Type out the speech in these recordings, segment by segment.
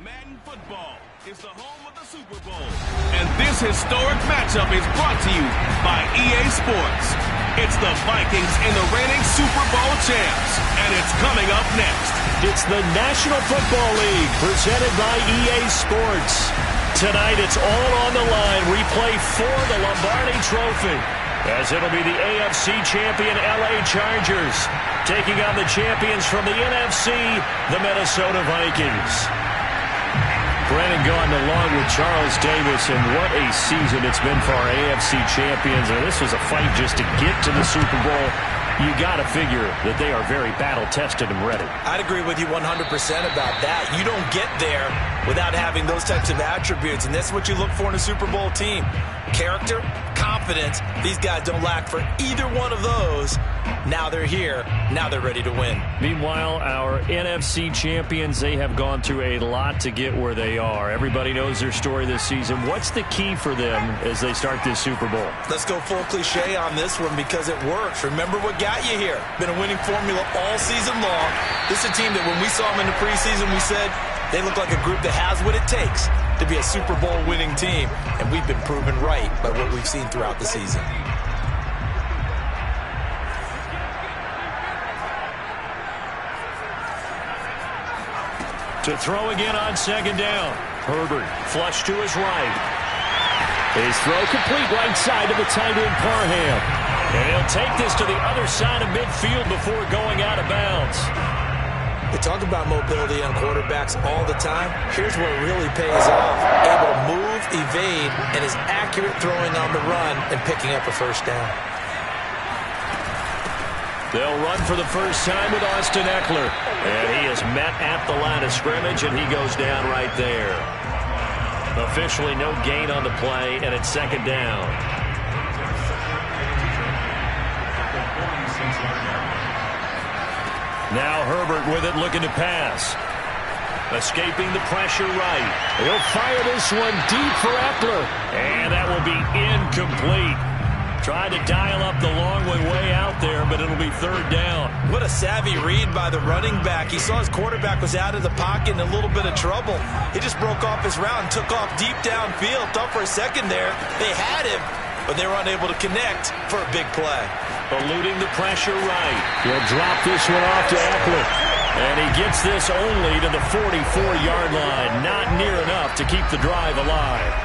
Madden football is the home of the Super Bowl. And this historic matchup is brought to you by EA Sports. It's the Vikings and the reigning Super Bowl champs. And it's coming up next. It's the National Football League presented by EA Sports. Tonight it's all on the line. Replay for the Lombardi Trophy, as it'll be the AFC champion LA Chargers taking on the champions from the NFC, the Minnesota Vikings. Brennan Gaughan along with Charles Davis, and what a season it's been for our AFC champions. And this was a fight just to get to the Super Bowl. You got to figure that they are very battle-tested and ready. I'd agree with you 100% about that. You don't get there without having those types of attributes, and that's what you look for in a Super Bowl team. Character, confidence. These guys don't lack for either one of those. Now they're here. Now they're ready to win. Meanwhile, our NFC champions, they have gone through a lot to get where they are. Everybody knows their story this season. What's the key for them as they start this Super Bowl? Let's go full cliche on this one because it works. Remember what got you here. Been a winning formula all season long. This is a team that when we saw them in the preseason, we said they look like a group that has what it takes to be a Super Bowl winning team. And we've been proven right by what we've seen throughout the season. To throw again on second down. Herbert flush to his right. His throw complete right side to the tight end Parham. And he'll take this to the other side of midfield before going out of bounds. They talk about mobility on quarterbacks all the time. Here's where it really pays off. Able to move, evade, and is accurate throwing on the run and picking up a first down. They'll run for the first time with Austin Eckler. And he is met at the line of scrimmage, and he goes down right there. Officially no gain on the play, and it's second down. Now Herbert with it, looking to pass. Escaping the pressure right. He'll fire this one deep for Eckler. And that will be incomplete. Tried to dial up the long way out there, but it'll be third down. What a savvy read by the running back. He saw his quarterback was out of the pocket in a little bit of trouble. He just broke off his route and took off deep downfield. Thought for a second there they had him, but they were unable to connect for a big play. Eluding the pressure right. He'll drop this one off to Eckler. And he gets this only to the 44-yard line. Not near enough to keep the drive alive.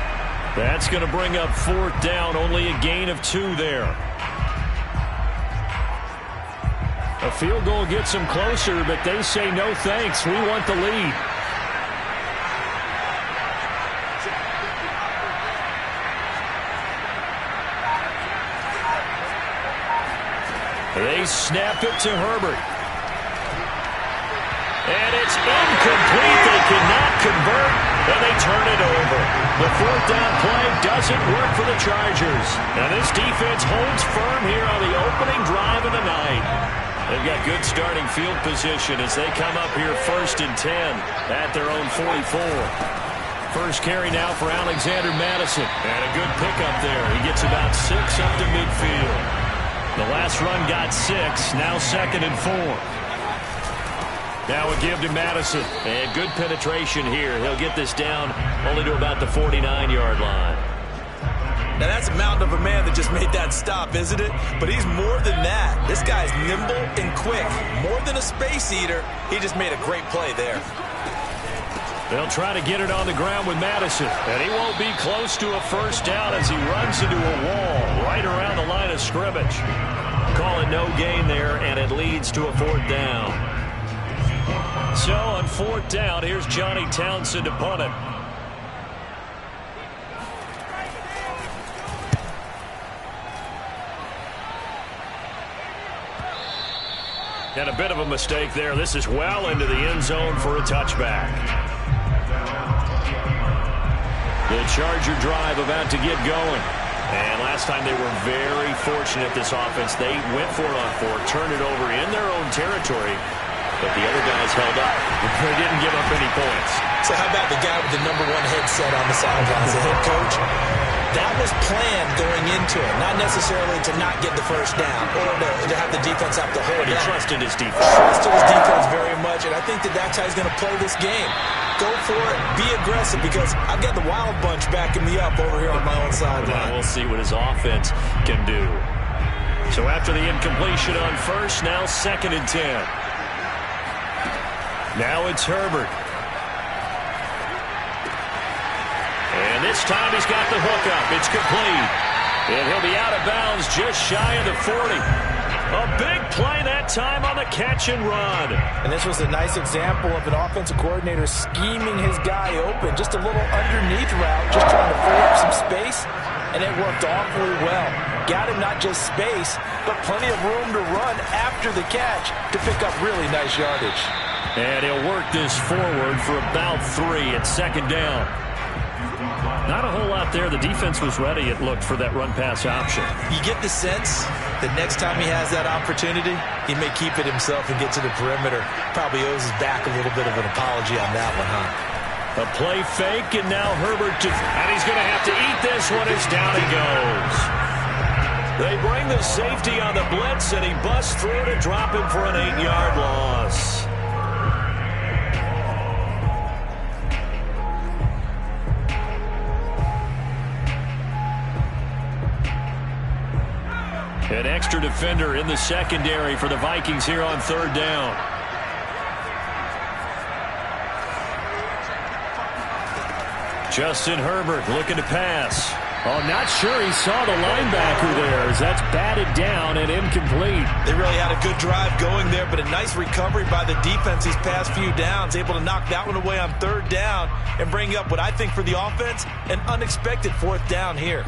That's going to bring up fourth down. Only a gain of 2 there. A field goal gets them closer, but they say no thanks. We want the lead. They snap it to Herbert. And it's incomplete. They cannot convert, and they turn it over. The fourth down play doesn't work for the Chargers. And this defense holds firm here on the opening drive of the night. They've got good starting field position as they come up here 1st and 10 at their own 44. First carry now for Alexander Madison. And a good pickup there. He gets about 6 up to midfield. The last run got 6, now 2nd and 4. Now a give to Madison. And good penetration here. He'll get this down only to about the 49-yard line. Now that's a mountain of a man that just made that stop, isn't it? But he's more than that. This guy's nimble and quick. More than a space eater. He just made a great play there. They'll try to get it on the ground with Madison. And he won't be close to a first down as he runs into a wall right around the line of scrimmage. Call it no gain there, and it leads to a fourth down. So on fourth down, here's Johnny Townsend to punt it. And a bit of a mistake there. This is well into the end zone for a touchback. The Charger drive about to get going. And last time they were very fortunate, this offense. They went for it on 4, turned it over in their own territory. But the other guys held up. They didn't give up any points. So how about the guy with the #1 headset on the sidelines, the head coach? That was planned going into it, not necessarily to not get the first down or to have the defense have to hold it. He trusted his defense. Trusted his defense very much, and I think that's how he's going to play this game. Go for it, be aggressive, because I've got the Wild Bunch backing me up over here on my own sideline. We'll see what his offense can do. So after the incompletion on first, now 2nd and 10. Now it's Herbert. And this time he's got the hookup. It's complete. And he'll be out of bounds just shy of the 40. A big play that time on the catch and run. And this was a nice example of an offensive coordinator scheming his guy open. Just a little underneath route, just trying to free up some space. And it worked awfully well. Got him not just space, but plenty of room to run after the catch to pick up really nice yardage. And he'll work this forward for about 3 at 2nd down. Not a whole lot there. The defense was ready, it looked, for that run-pass option. You get the sense that next time he has that opportunity, he may keep it himself and get to the perimeter. Probably owes his back a little bit of an apology on that one, huh? A play fake, and now Herbert and he's going to have to eat this one as down he goes. They bring the safety on the blitz, and he busts through to drop him for an 8-yard loss. An extra defender in the secondary for the Vikings here on 3rd down. Justin Herbert looking to pass. Oh, not sure he saw the linebacker there, as that's batted down and incomplete. They really had a good drive going there, but a nice recovery by the defense these past few downs, able to knock that one away on 3rd down and bring up what I think for the offense, an unexpected 4th down here.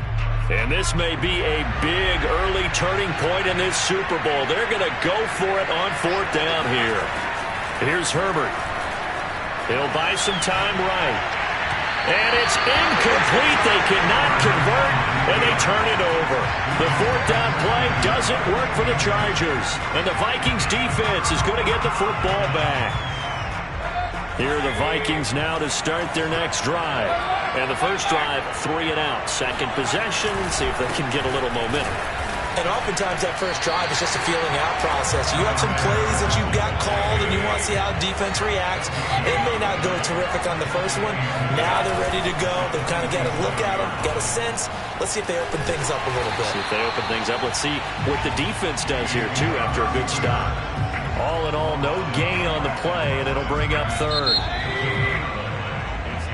And this may be a big early turning point in this Super Bowl. They're going to go for it on 4th down here. Here's Herbert. He'll buy some time right. And it's incomplete. They cannot convert, and they turn it over. The 4th down play doesn't work for the Chargers. And the Vikings defense is going to get the football back. Here are the Vikings now to start their next drive. And the first drive, 3 and out. Second possession, see if they can get a little momentum. And oftentimes that first drive is just a feeling out process. You have some plays that you've got called and you want to see how defense reacts. It may not go terrific on the first one. Now they're ready to go. They've kind of got to look at them, got a sense. Let's see if they open things up a little bit. See if they open things up. Let's see what the defense does here, too, after a good stop. All in all, no gain on the play, and it'll bring up 3rd.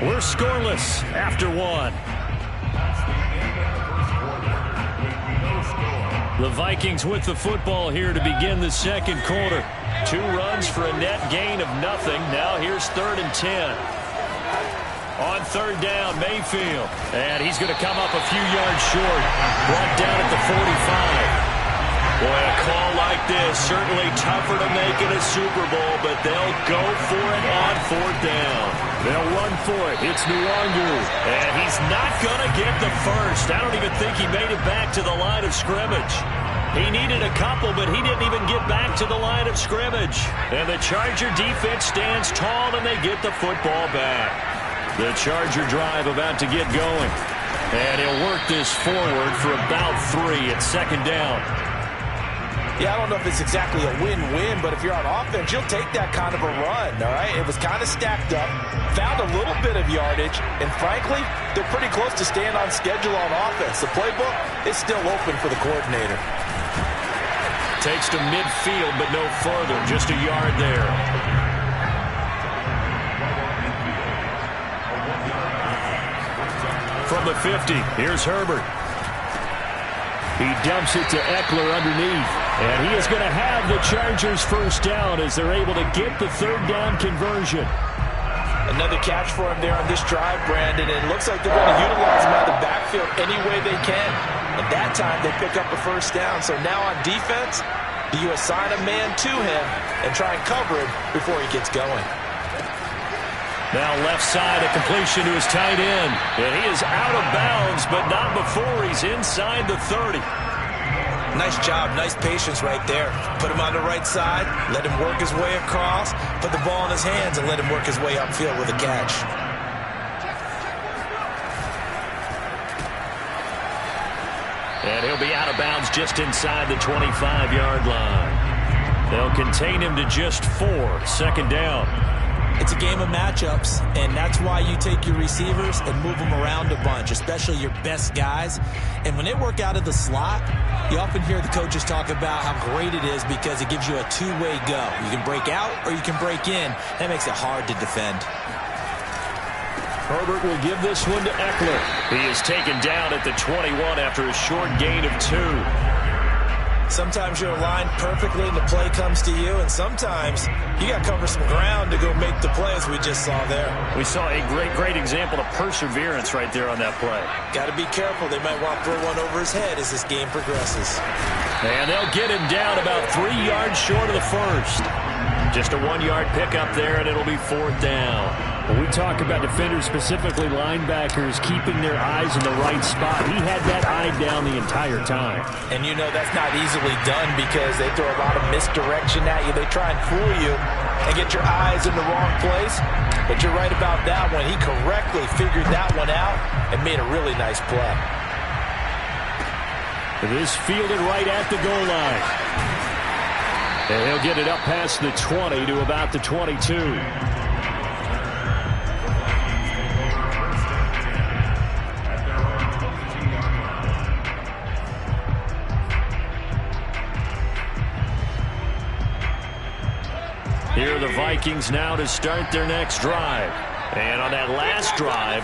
We're scoreless after 1. The Vikings with the football here to begin the 2nd quarter. 2 runs for a net gain of nothing. Now here's 3rd and 10. On 3rd down, Mayfield. And he's going to come up a few yards short. Brought down at the 45. Boy, a call like this, certainly tougher to make in a Super Bowl, but they'll go for it on 4th down. They'll run for it. It's Nwangu. And he's not going to get the first. I don't even think he made it back to the line of scrimmage. He needed a couple, but he didn't even get back to the line of scrimmage. And the Charger defense stands tall, and they get the football back. The Charger drive about to get going. And he'll work this forward for about 3 at 2nd down. Yeah, I don't know if it's exactly a win-win, but if you're on offense, you'll take that kind of a run, all right? It was kind of stacked up, found a little bit of yardage, and frankly, they're pretty close to staying on schedule on offense. The playbook is still open for the coordinator. Takes to midfield, but no further, just a yard there. From the 50, here's Herbert. He dumps it to Eckler underneath. And he is going to have the Chargers first down as they're able to get the 3rd down conversion. Another catch for him there on this drive, Brandon. And it looks like they're going to utilize him out of the backfield any way they can. And that time they pick up a first down. So now on defense, you assign a man to him and try and cover him before he gets going. Now left side, a completion to his tight end. And he is out of bounds, but not before he's inside the 30. Nice job, nice patience right there. Put him on the right side, let him work his way across, put the ball in his hands, and let him work his way upfield with a catch. And he'll be out of bounds just inside the 25-yard line. They'll contain him to just 4, second down. It's a game of matchups, and that's why you take your receivers and move them around a bunch, especially your best guys. And when they work out of the slot, you often hear the coaches talk about how great it is because it gives you a two-way go. You can break out or you can break in. That makes it hard to defend. Herbert will give this one to Eckler. He is taken down at the 21 after a short gain of 2. Sometimes you're aligned perfectly and the play comes to you, and sometimes you got to cover some ground to go make the play, as we just saw there. We saw a great example of perseverance right there on that play. Got to be careful. They might want to throw one over his head as this game progresses. And they'll get him down about 3 yards short of the first. Just a 1-yard pickup there, and it'll be 4th down. When we talk about defenders, specifically linebackers, keeping their eyes in the right spot, he had that eye down the entire time. And you know that's not easily done because they throw a lot of misdirection at you. They try and fool you and get your eyes in the wrong place. But you're right about that one. He correctly figured that one out and made a really nice play. It is fielded right at the goal line. And he'll get it up past the 20 to about the 22. Here are the Vikings now to start their next drive. And on that last drive,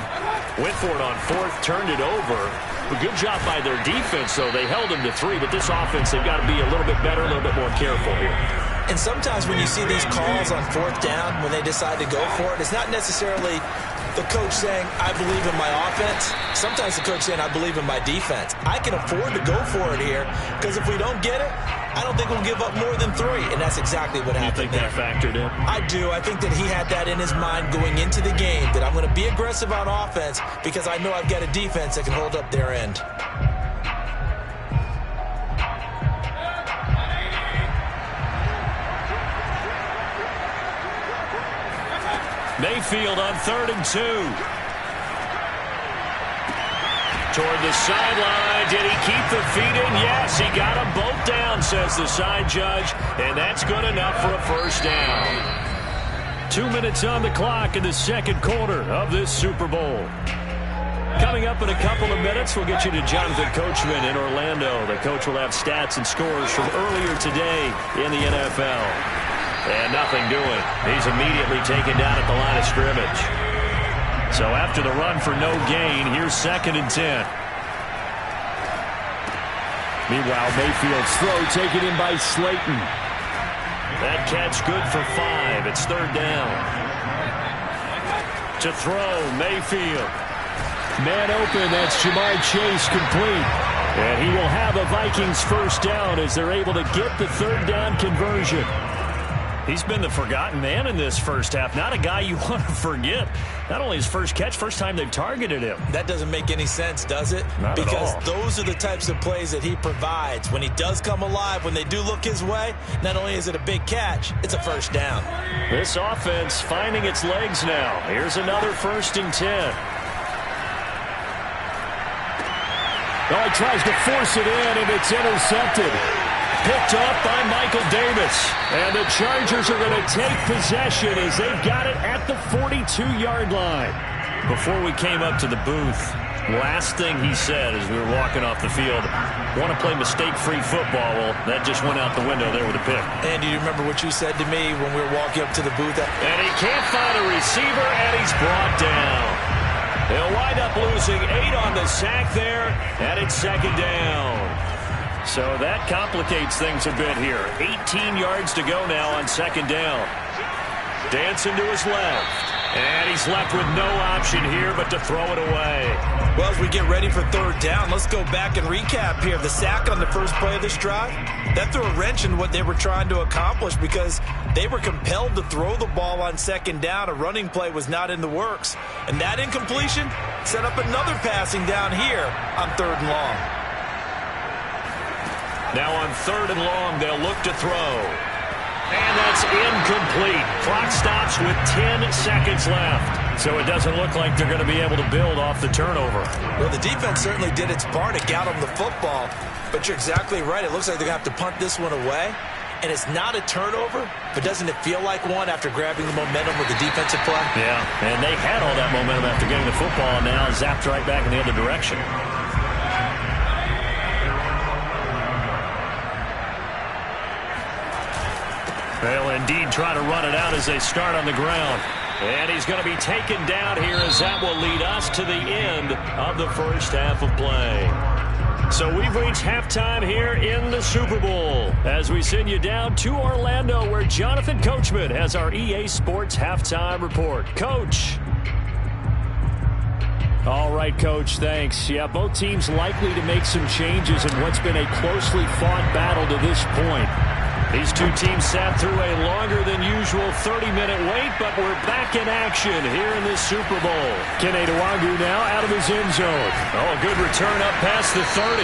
went for it on 4th, turned it over. A good job by their defense, though. They held them to 3, but this offense, they've got to be a little bit better, a little bit more careful here. And sometimes when you see these calls on 4th down, when they decide to go for it, it's not necessarily the coach saying, I believe in my offense. Sometimes the coach saying, I believe in my defense. I can afford to go for it here because if we don't get it, I don't think we'll give up more than 3, and that's exactly what happened. You think that factored in? I do. I think that he had that in his mind going into the game, that I'm going to be aggressive on offense because I know I've got a defense that can hold up their end. Mayfield on 3rd and 2. Toward the sideline. Did he keep the feet in? Yes, he got them both down, says the side judge. And that's good enough for a first down. 2 minutes on the clock in the second quarter of this Super Bowl. Coming up in a couple of minutes, we'll get you to Jonathan Coachman in Orlando. The coach will have stats and scores from earlier today in the NFL. And nothing doing. He's immediately taken down at the line of scrimmage. So after the run for no gain, here's 2nd and 10. Meanwhile, Mayfield's throw taken in by Slayton. That catch good for 5. It's 3rd down. To throw, Mayfield. Man open, that's Jamar Chase complete. And he will have a Vikings first down as they're able to get the 3rd down conversion. He's been the forgotten man in this first half. Not a guy you want to forget. Not only his first catch, first time they've targeted him. That doesn't make any sense, does it? Not at all. Because those are the types of plays that he provides. When he does come alive, when they do look his way, not only is it a big catch, it's a first down. This offense finding its legs now. Here's another 1st and 10. Oh, he tries to force it in, and it's intercepted. Picked up by Michael Davis. And the Chargers are going to take possession as they've got it at the 42-yard line. Before we came up to the booth, last thing he said as we were walking off the field, want to play mistake-free football. Well, that just went out the window there with a pick. And do you remember what you said to me when we were walking up to the booth? And he can't find a receiver, and he's brought down. He'll wind up losing 8 on the sack there, and it's 2nd down. So that complicates things a bit here. 18 yards to go now on 2nd down. Dancing to his left. And he's left with no option here but to throw it away. Well, as we get ready for 3rd down, let's go back and recap here. The sack on the first play of this drive, that threw a wrench in what they were trying to accomplish because they were compelled to throw the ball on 2nd down. A running play was not in the works. And that incompletion set up another passing down here on 3rd and long. Now on 3rd and long, they'll look to throw. And that's incomplete. Clock stops with 10 seconds left. So it doesn't look like they're going to be able to build off the turnover. Well, the defense certainly did its part to get them the football, but you're exactly right. It looks like they're going to have to punt this one away, and it's not a turnover, but doesn't it feel like one after grabbing the momentum with the defensive play? Yeah, and they had all that momentum after getting the football, and now zapped right back in the other direction. They'll indeed try to run it out as they start on the ground. And he's going to be taken down here as that will lead us to the end of the first half of play. So we've reached halftime here in the Super Bowl as we send you down to Orlando where Jonathan Coachman has our EA Sports halftime report. Coach. All right, Coach, thanks. Yeah, both teams likely to make some changes in what's been a closely fought battle to this point. These two teams sat through a longer than usual 30-minute wait, but we're back in action here in this Super Bowl. Kene Nwangwu now out of his end zone. Oh, a good return up past the 30.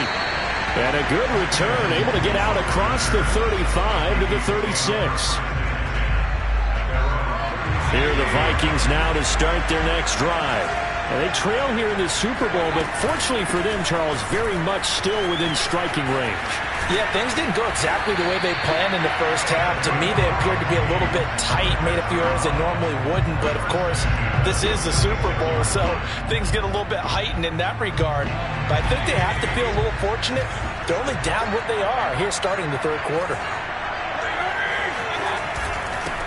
And a good return, able to get out across the 35 to the 36. Here are the Vikings now to start their next drive. And they trail here in the Super Bowl, but fortunately for them, Charles, very much still within striking range. Yeah, things didn't go exactly the way they planned in the first half. To me, they appeared to be a little bit tight, made a few errors they normally wouldn't. But, of course, this is the Super Bowl, so things get a little bit heightened in that regard. But I think they have to feel a little fortunate. They're only down what they are here starting the third quarter.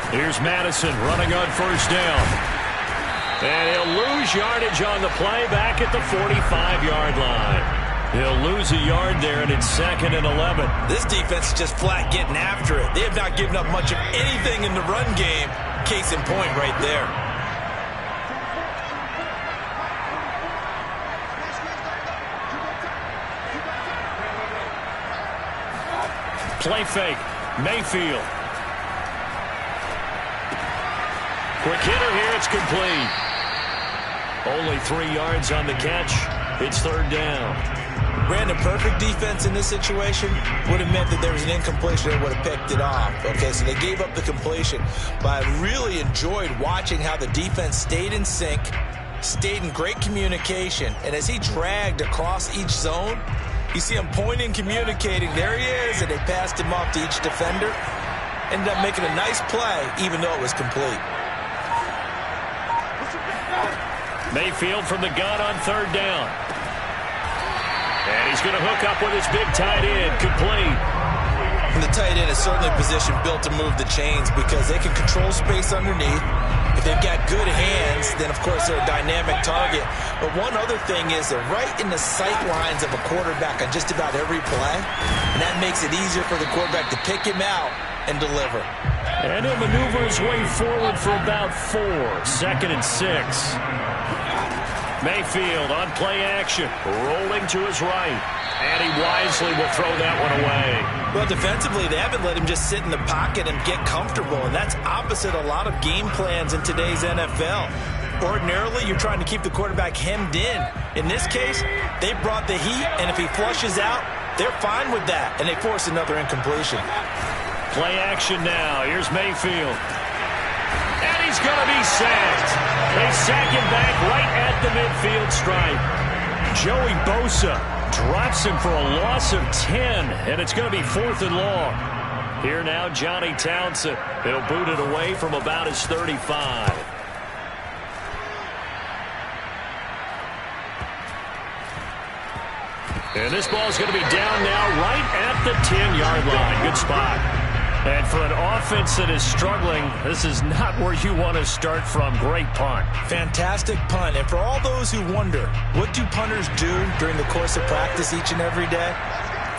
Here's Madison running on first down. And he'll lose yardage on the play back at the 45-yard line. He'll lose a yard there, and it's 2nd and 11. This defense is just flat getting after it. They have not given up much of anything in the run game. Case in point right there. Play fake. Mayfield. Quick hitter here. It's complete. Only 3 yards on the catch. It's 3rd down. Brandon, perfect defense in this situation would have meant that there was an incompletion and would have picked it off. Okay, so they gave up the completion. But I really enjoyed watching how the defense stayed in sync, stayed in great communication, and as he dragged across each zone, you see him pointing, communicating. There he is, and they passed him off to each defender. Ended up making a nice play, even though it was complete. Mayfield from the gun on 3rd down. And he's going to hook up with his big tight end, complete. And the tight end is certainly a position built to move the chains because they can control space underneath. If they've got good hands, then, of course, they're a dynamic target. But one other thing is they're right in the sight lines of a quarterback on just about every play. And that makes it easier for the quarterback to pick him out and deliver. And he'll maneuver his way forward for about 4. 2nd and 6. Mayfield on play action, rolling to his right. And he wisely will throw that one away. Well, defensively, they haven't let him just sit in the pocket and get comfortable, and that's opposite a lot of game plans in today's NFL. Ordinarily, you're trying to keep the quarterback hemmed in. In this case, they brought the heat, and if he flushes out, they're fine with that, and they force another incompletion. Play action now. Here's Mayfield. And he's going to be sacked. They sack him back right at the midfield stripe. Joey Bosa drops him for a loss of 10, and it's going to be 4th and long. Here now, Johnny Townsend. He'll boot it away from about his 35. And this ball's going to be down now right at the 10-yard line. Good spot. And for an offense that is struggling, this is not where you want to start from. Great punt. Fantastic punt. And for all those who wonder, what do punters do during the course of practice each and every day?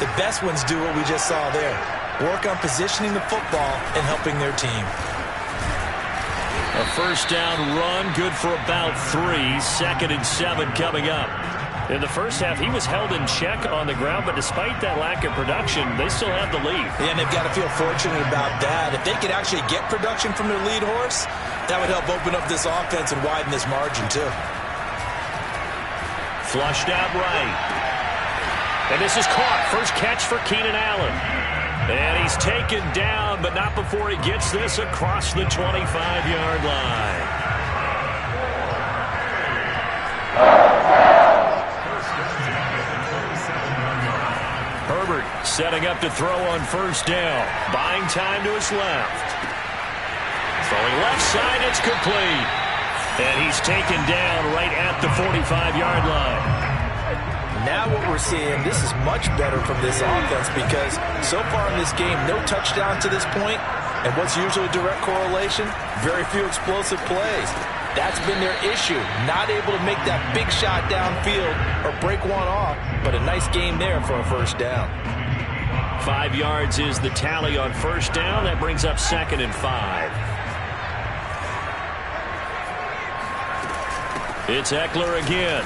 The best ones do what we just saw there. Work on positioning the football and helping their team. A first down run, good for about 3. 2nd and 7 coming up. In the first half, he was held in check on the ground, but despite that lack of production, they still have the lead. Yeah, and they've got to feel fortunate about that. If they could actually get production from their lead horse, that would help open up this offense and widen this margin, too. Flushed out right. And this is caught. First catch for Keenan Allen. And he's taken down, but not before he gets this across the 25-yard line. setting up to throw on first down. Buying time to his left. Throwing left side, it's complete. And he's taken down right at the 45-yard line. Now what we're seeing, this is much better from this offense because so far in this game, no touchdown to this point, and what's usually a direct correlation? Very few explosive plays. That's been their issue, not able to make that big shot downfield or break one off, but a nice game there for a first down. 5 yards is the tally on first down. That brings up 2nd and 5. It's Eckler again.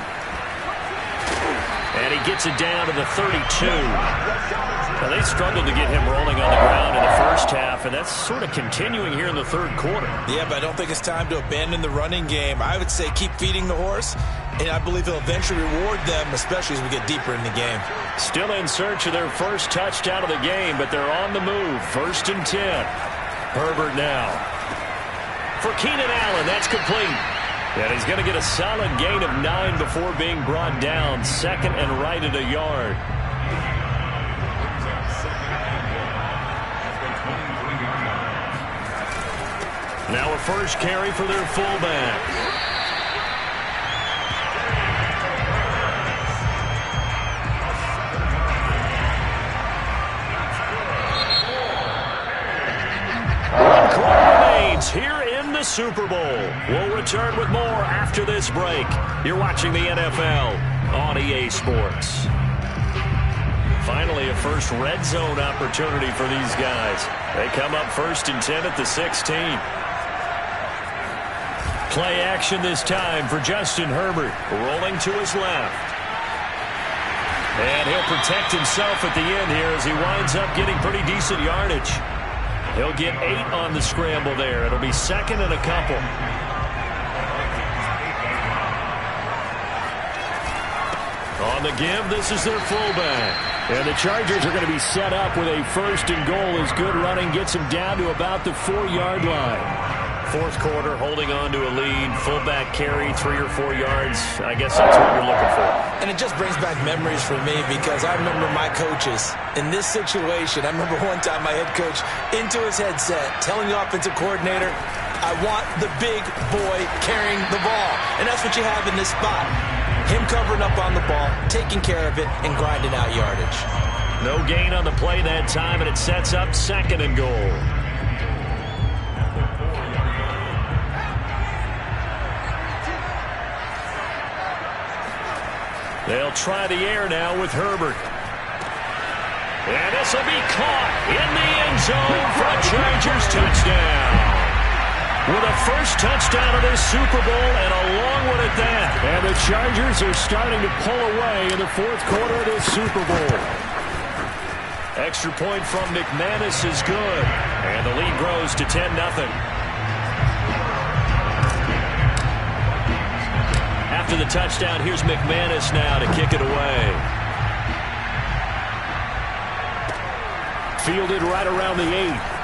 And he gets it down to the 32. Now, they struggled to get him rolling on the ground in the first half, and that's sort of continuing here in the third quarter. Yeah, but I don't think it's time to abandon the running game. I would say keep feeding the horse, and I believe he'll eventually reward them, especially as we get deeper in the game. Still in search of their first touchdown of the game, but they're on the move. 1st and 10. Herbert now. For Keenan Allen, that's complete. And he's going to get a solid gain of 9 before being brought down. 2nd and right at a yard. Now a first carry for their fullback. Here in the Super Bowl. We'll return with more after this break. You're watching the NFL on EA Sports. Finally, a first red zone opportunity for these guys. They come up 1st and 10 at the 16. Play action this time for Justin Herbert. Rolling to his left. And he'll protect himself at the end here as he winds up getting pretty decent yardage. He'll get 8 on the scramble there. It'll be 2nd and a couple. On the give, this is their fullback. And the Chargers are going to be set up with a 1st and goal as good running gets them down to about the 4-yard line. 4th quarter, holding on to a lead. Fullback carry, 3 or 4 yards. I guess that's what you're looking for. And it just brings back memories for me because I remember my coaches in this situation. I remember one time my head coach into his headset telling the offensive coordinator, I want the big boy carrying the ball. And that's what you have in this spot. Him covering up on the ball, taking care of it, and grinding out yardage. No gain on the play that time, and it sets up 2nd and goal. They'll try the air now with Herbert. And this will be caught in the end zone for a Chargers touchdown. With a first touchdown of this Super Bowl and a long one at that. And the Chargers are starting to pull away in the 4th quarter of this Super Bowl. Extra point from McManus is good. And the lead grows to 10-0. After the touchdown, here's McManus now to kick it away. Fielded right around the 8.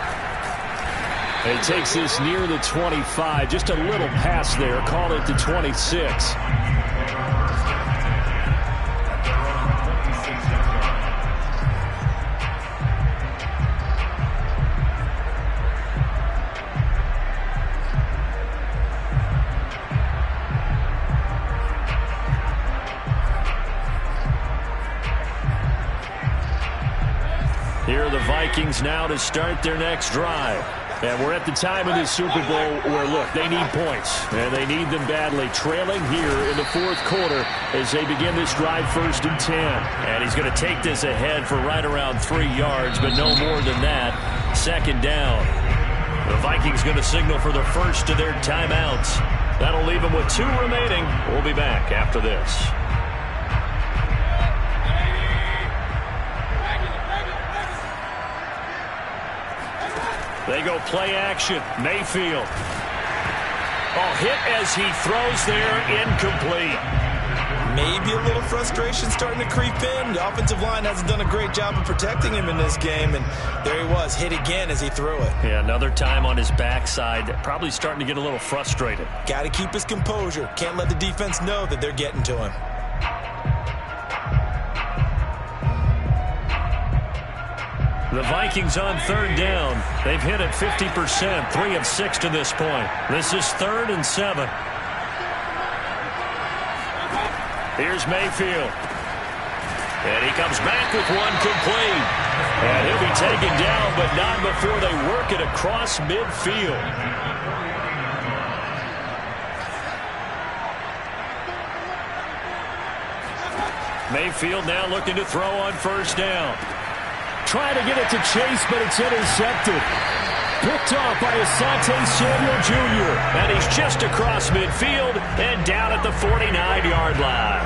And he takes this near the 25. Just a little pass there. Call it the 26. Here are the Vikings now to start their next drive. And we're at the time of this Super Bowl where, look, they need points. And they need them badly. Trailing here in the 4th quarter as they begin this drive 1st and 10. And he's going to take this ahead for right around 3 yards, but no more than that. 2nd down. The Vikings going to signal for the first of their timeouts. That'll leave them with 2 remaining. We'll be back after this. They go play action. Mayfield. Oh, hit as he throws there, incomplete. Maybe a little frustration starting to creep in. The offensive line hasn't done a great job of protecting him in this game, and there he was, hit again as he threw it. Yeah, another time on his backside. Probably starting to get a little frustrated. Got to keep his composure. Can't let the defense know that they're getting to him. The Vikings on third down. They've hit it 50%, 3 of 6 to this point. This is 3rd and 7. Here's Mayfield. And he comes back with one complete. And he'll be taken down, but not before they work it across midfield. Mayfield now looking to throw on first down. Trying to get it to Chase, but it's intercepted. Picked off by Asante Samuel Jr. And he's just across midfield and down at the 49-yard line.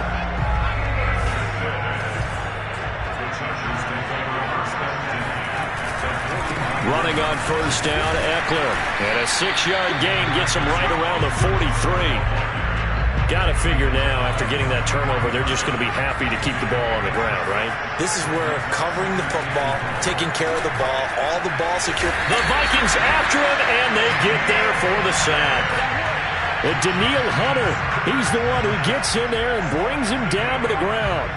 Running on first down, Eckler. And a 6-yard gain gets him right around the 43. Got to figure now, after getting that turnover, they're just going to be happy to keep the ball on the ground, right? This is where covering the football, taking care of the ball, all the ball secure. The Vikings after him, and they get there for the sack. And Daniil Hunter, he's the one who gets in there and brings him down to the ground.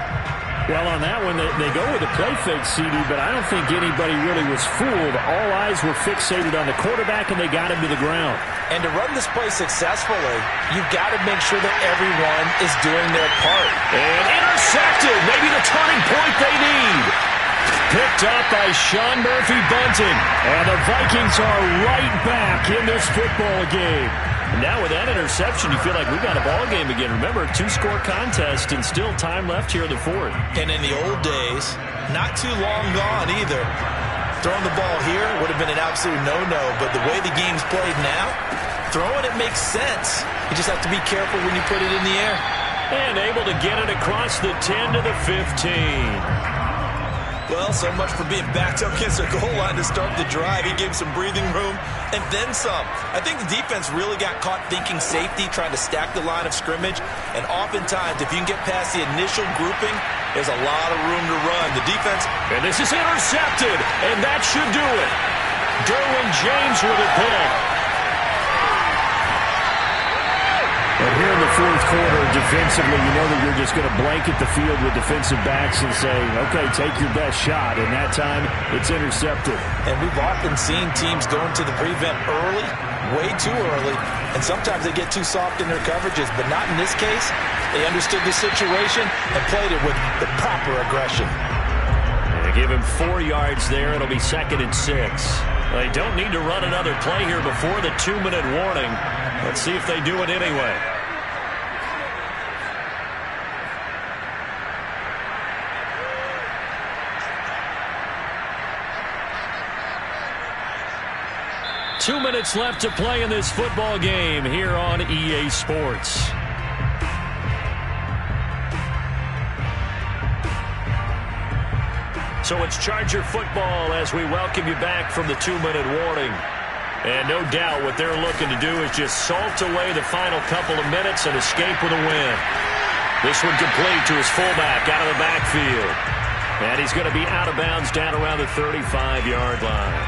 Well, on that one, they go with a play fake, CD, but I don't think anybody really was fooled. All eyes were fixated on the quarterback, and they got him to the ground. And to run this play successfully, you've got to make sure that everyone is doing their part. And intercepted, maybe the turning point they need. Picked up by Sean Murphy-Bunting. And the Vikings are right back in this football game. And now with that interception, you feel like we've got a ball game again. Remember, 2-score contest and still time left here in the 4th. And in the old days, not too long gone either, throwing the ball here would have been an absolute no-no. But the way the game's played now, throwing it makes sense. You just have to be careful when you put it in the air. And able to get it across the 10 to the 15. Well, so much for being backed up against their goal line to start the drive. He gave some breathing room and then some. I think the defense really got caught thinking safety, trying to stack the line of scrimmage. And oftentimes, if you can get past the initial grouping, there's a lot of room to run. The defense... And this is intercepted, and that should do it. Derwin James with a pick. And here in the 4th quarter, defensively, you know that you're just going to blanket the field with defensive backs and say, okay, take your best shot. And that time, it's intercepted. And we've often seen teams go into the prevent early, way too early, and sometimes they get too soft in their coverages, but not in this case. They understood the situation and played it with the proper aggression. They give him 4 yards there. It'll be 2nd and 6. They don't need to run another play here before the 2-minute warning. Let's see if they do it anyway. Two minutes left to play in this football game here on EA Sports. So it's Charger football as we welcome you back from the 2-minute warning. And no doubt what they're looking to do is just salt away the final couple of minutes and escape with a win. This one complete to his fullback out of the backfield. And he's going to be out of bounds down around the 35-yard line.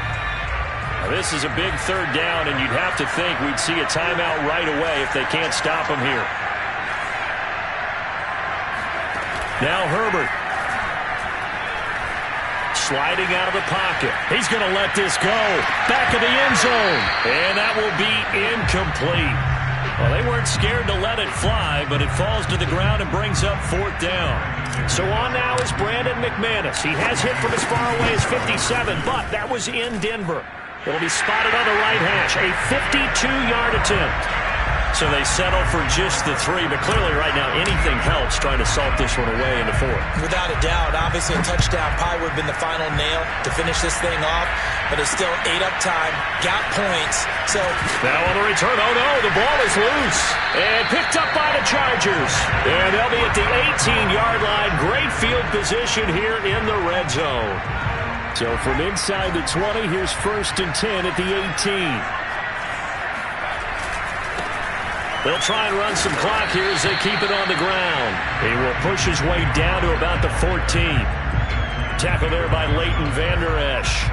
Now this is a big 3rd down, and you'd have to think we'd see a timeout right away if they can't stop him here. Now Herbert. Sliding out of the pocket. He's going to let this go. Back of the end zone. And that will be incomplete. Well, they weren't scared to let it fly, but it falls to the ground and brings up 4th down. So on now is Brandon McManus. He has hit from as far away as 57, but that was in Denver. It'll be spotted on the right hash. A 52-yard attempt. So they settle for just the 3, but clearly right now anything helps trying to salt this one away in the 4th. Without a doubt, obviously a touchdown probably would have been the final nail to finish this thing off, but it's still 8 up time, got points, so... Now on the return, oh no, the ball is loose, and picked up by the Chargers. And they'll be at the 18-yard line, great field position here in the red zone. So from inside the 20, here's 1st and 10 at the 18. They'll try and run some clock here as they keep it on the ground. He will push his way down to about the 14. Tackle there by Leighton Vander Esch.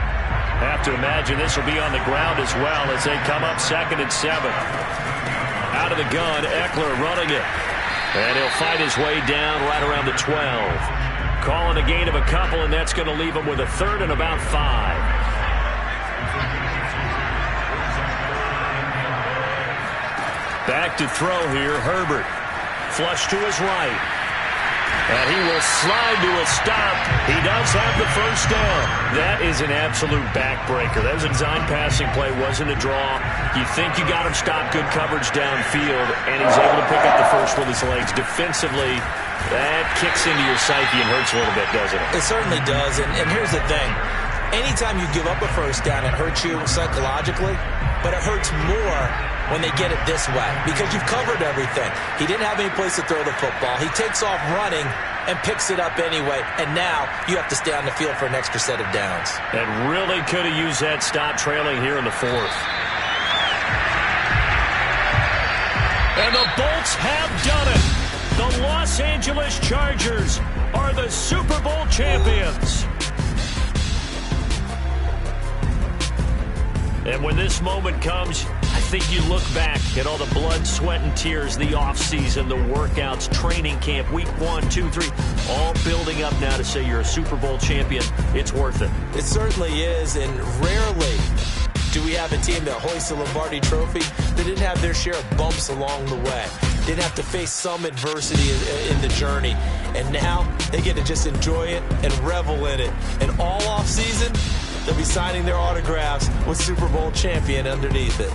Have to imagine this will be on the ground as well as they come up 2nd and 7. Out of the gun, Eckler running it. And he'll fight his way down right around the 12. Calling a gain of a couple, and that's going to leave them with a third and about 5. Back to throw here, Herbert. Flush to his right. And he will slide to a stop. He does have the first down. That is an absolute backbreaker. That was a design passing play, wasn't a draw. You think you got him stopped, good coverage downfield, and he's able to pick up the first with his legs. Defensively, that kicks into your psyche and hurts a little bit, doesn't it? It certainly does, and here's the thing. Anytime you give up a first down, it hurts you psychologically, but it hurts more when they get it this way because you've covered everything. He didn't have any place to throw the football. He takes off running and picks it up anyway, and now you have to stay on the field for an extra set of downs. And really could have used that stop trailing here in the 4th. And the Bolts have done it. The Los Angeles Chargers are the Super Bowl champions. And when this moment comes, I think you look back at all the blood, sweat, and tears, the offseason, the workouts, training camp, week 1, 2, 3, all building up now to say you're a Super Bowl champion. It's worth it. It certainly is, and rarely do we have a team that hoists the Lombardi Trophy that didn't have their share of bumps along the way, didn't have to face some adversity in the journey, and now they get to just enjoy it and revel in it. And all offseason, they'll be signing their autographs with Super Bowl champion underneath it.